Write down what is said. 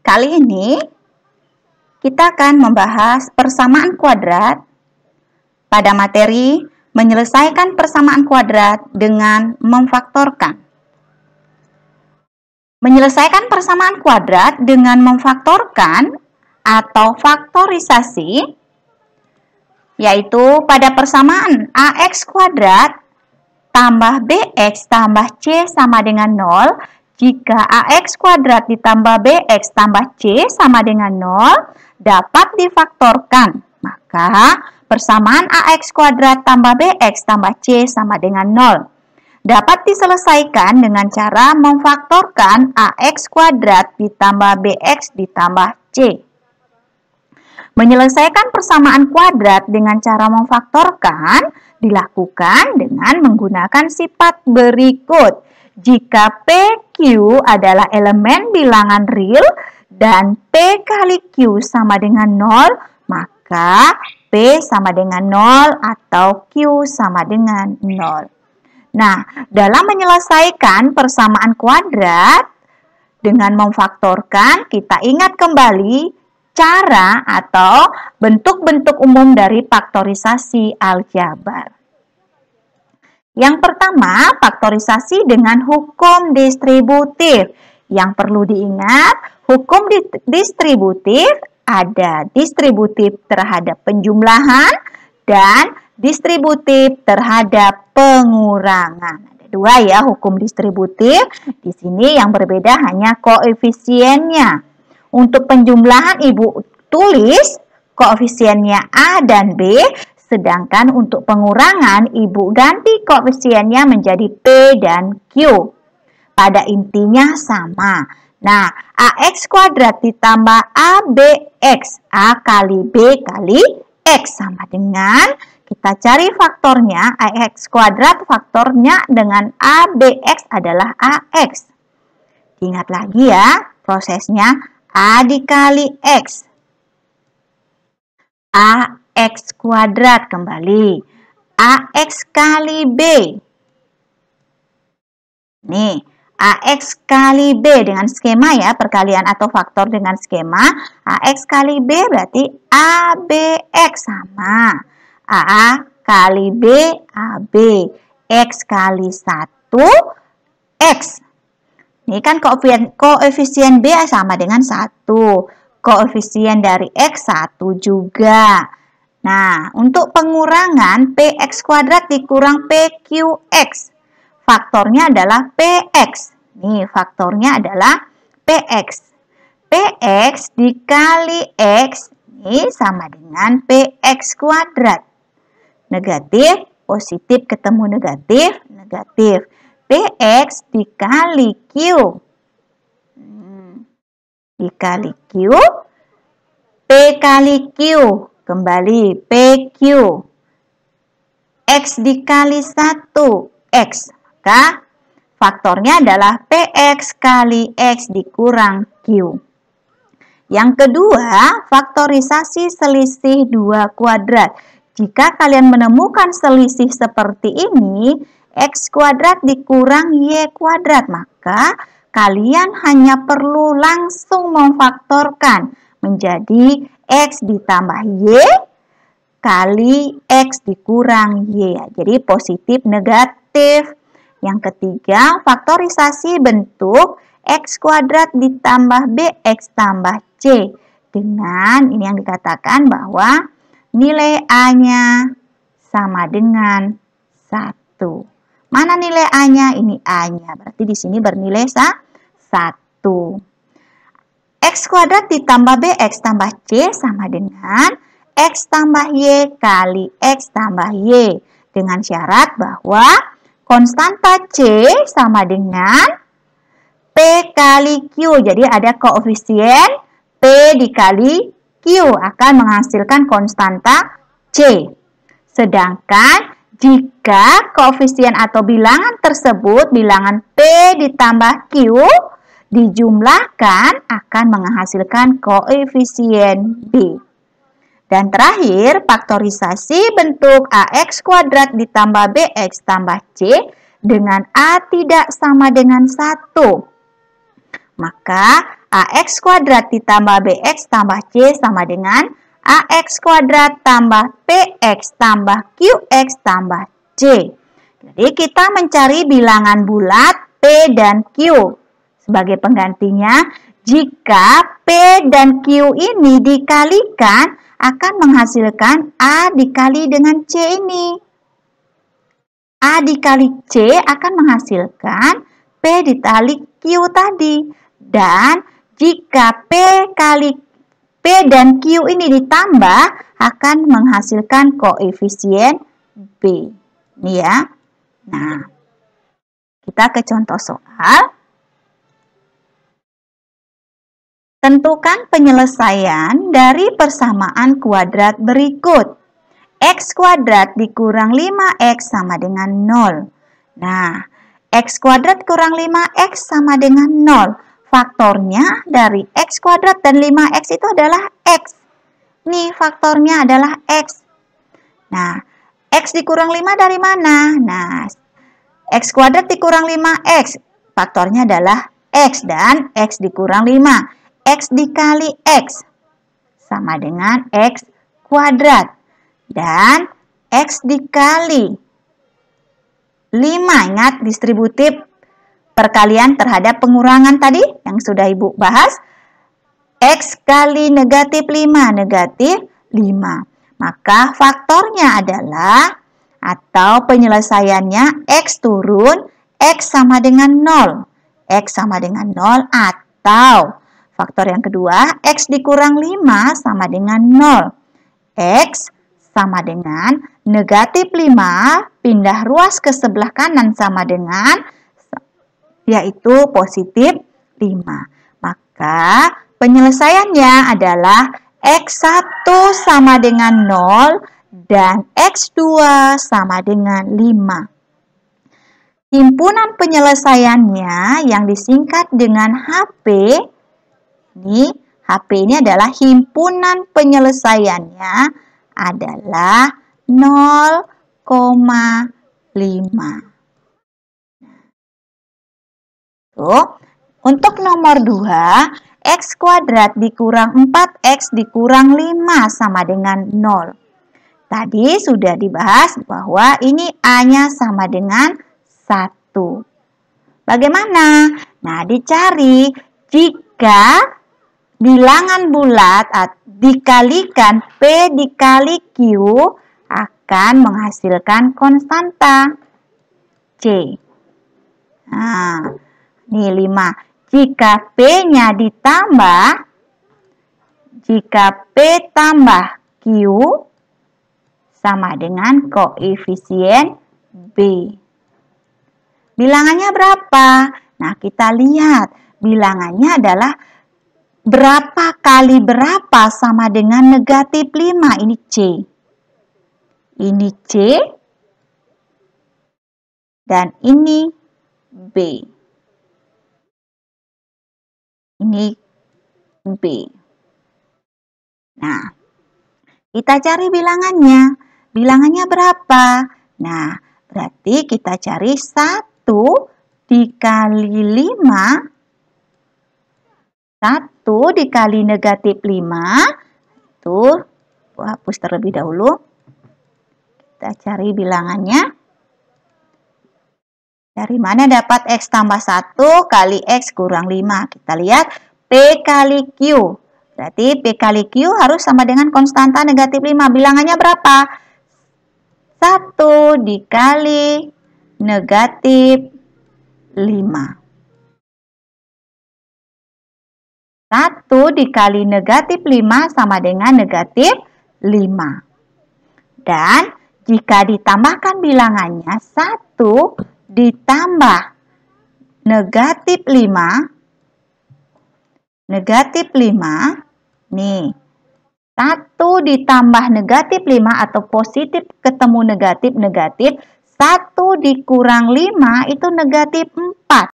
Kali ini kita akan membahas persamaan kuadrat pada materi menyelesaikan persamaan kuadrat dengan memfaktorkan. Menyelesaikan persamaan kuadrat dengan memfaktorkan atau faktorisasi, yaitu pada persamaan AX kuadrat tambah BX tambah C sama dengan 0, jika AX kuadrat ditambah BX tambah C sama dengan 0 dapat difaktorkan, maka persamaan AX kuadrat tambah BX tambah C sama dengan 0 dapat diselesaikan dengan cara memfaktorkan AX kuadrat ditambah BX ditambah C. Menyelesaikan persamaan kuadrat dengan cara memfaktorkan dilakukan dengan menggunakan sifat berikut. Jika PQ adalah elemen bilangan real dan P kali Q sama dengan 0, maka P sama dengan 0 atau Q sama dengan 0. Nah, dalam menyelesaikan persamaan kuadrat dengan memfaktorkan, kita ingat kembali cara atau bentuk-bentuk umum dari faktorisasi aljabar. Yang pertama, faktorisasi dengan hukum distributif. Yang perlu diingat, hukum distributif ada distributif terhadap penjumlahan dan distributif terhadap pengurangan. Ada dua ya hukum distributif. Di sini yang berbeda hanya koefisiennya. Untuk penjumlahan Ibu tulis koefisiennya A dan B, sedangkan untuk pengurangan Ibu ganti koefisiennya menjadi P dan Q. Pada intinya sama. Nah, AX kuadrat ditambah ABX, A kali B kali X sama dengan, kita cari faktornya, AX kuadrat faktornya dengan ABX adalah AX. Ingat lagi ya prosesnya, A dikali X. AX kuadrat kembali. AX kali B. Nih, AX kali B dengan skema ya, perkalian atau faktor dengan skema. AX kali B berarti ABX sama. A kali B, AB. X kali 1, X. Ini kan koefisien B sama dengan 1. Koefisien dari X 1 juga. Nah, untuk pengurangan PX kuadrat dikurang PQX. Faktornya adalah PX. Nih, faktornya adalah PX. PX dikali X ini sama dengan PX kuadrat. Negatif, positif ketemu negatif, negatif. PX dikali Q. Dikali Q. P kali Q. Kembali PQ. X dikali 1. X. Maka faktornya adalah PX kali X dikurang Q. Yang kedua, faktorisasi selisih 2 kuadrat. Jika kalian menemukan selisih seperti ini, X kuadrat dikurang Y kuadrat, maka kalian hanya perlu langsung memfaktorkan menjadi X ditambah Y kali X dikurang Y. Jadi positif negatif. Yang ketiga, faktorisasi bentuk X kuadrat ditambah BX tambah C. Dengan ini yang dikatakan bahwa nilai A-nya sama dengan 1. Mana nilai A-nya? Ini A-nya. Berarti di sini bernilai 1. X kuadrat ditambah BX tambah C sama dengan X tambah Y kali X tambah Y. Dengan syarat bahwa konstanta C sama dengan P kali Q. Jadi ada koefisien P dikali Q akan menghasilkan konstanta C. Sedangkan jika koefisien atau bilangan tersebut, bilangan P ditambah Q, dijumlahkan akan menghasilkan koefisien B. Dan terakhir, faktorisasi bentuk AX kuadrat ditambah BX tambah C dengan A tidak sama dengan 1. Maka AX kuadrat ditambah BX tambah C sama dengan AX kuadrat tambah PX tambah QX tambah C. Jadi kita mencari bilangan bulat P dan Q. Sebagai penggantinya, jika P dan Q ini dikalikan, akan menghasilkan A dikali dengan C ini. A dikali C akan menghasilkan P dikali Q tadi. Dan jika P dan Q ini ditambah, akan menghasilkan koefisien B. Ini ya. Nah, kita ke contoh soal. Tentukan penyelesaian dari persamaan kuadrat berikut. X kuadrat dikurang 5X sama dengan 0. Nah, X kuadrat kurang 5X sama dengan 0. Faktornya dari X kuadrat dan 5X itu adalah X. Nih, faktornya adalah X. Nah, X dikurang 5 dari mana? Nah, X kuadrat dikurang 5X. Faktornya adalah X dan X dikurang 5. X dikali X sama dengan X kuadrat. Dan X dikali 5. Ingat distributif perkalian terhadap pengurangan tadi yang sudah Ibu bahas. X kali negatif 5, negatif 5. Maka faktornya adalah, atau penyelesaiannya, X turun, X sama dengan 0. X sama dengan 0 atau faktor yang kedua, X dikurang 5 sama dengan 0. X sama dengan negatif 5, pindah ruas ke sebelah kanan sama dengan, yaitu positif 5. Maka penyelesaiannya adalah X1 sama dengan 0 dan X2 sama dengan 5. Himpunan penyelesaiannya yang disingkat dengan HP, HP ini adalah himpunan penyelesaiannya adalah 0,5. Untuk nomor 2, X kuadrat dikurang 4X dikurang 5 sama dengan 0. Tadi sudah dibahas bahwa ini A-nya sama dengan 1. Bagaimana? Nah, dicari jika bilangan bulat dikalikan P dikali Q akan menghasilkan konstanta C. Nah, ini 5. Jika P-nya ditambah, jika P tambah Q sama dengan koefisien B. Bilangannya berapa? Nah, kita lihat. Bilangannya adalah berapa kali berapa sama dengan negatif 5. Ini C. Ini C. Dan ini B. Ini B. Nah, kita cari bilangannya. Bilangannya berapa? Nah, berarti kita cari 1 dikali 5. 1 dikali negatif 5. Itu hapus terlebih dahulu. Kita cari bilangannya. Dari mana dapat X tambah 1 kali X kurang 5? Kita lihat P kali Q. Berarti P kali Q harus sama dengan konstanta negatif 5. Bilangannya berapa? 1 dikali negatif 5. 1 dikali negatif 5 sama dengan negatif 5. Dan jika ditambahkan bilangannya 1 ditambah negatif 5, nih, 1 ditambah negatif 5 atau positif ketemu negatif, 1 dikurang 5 itu negatif 4.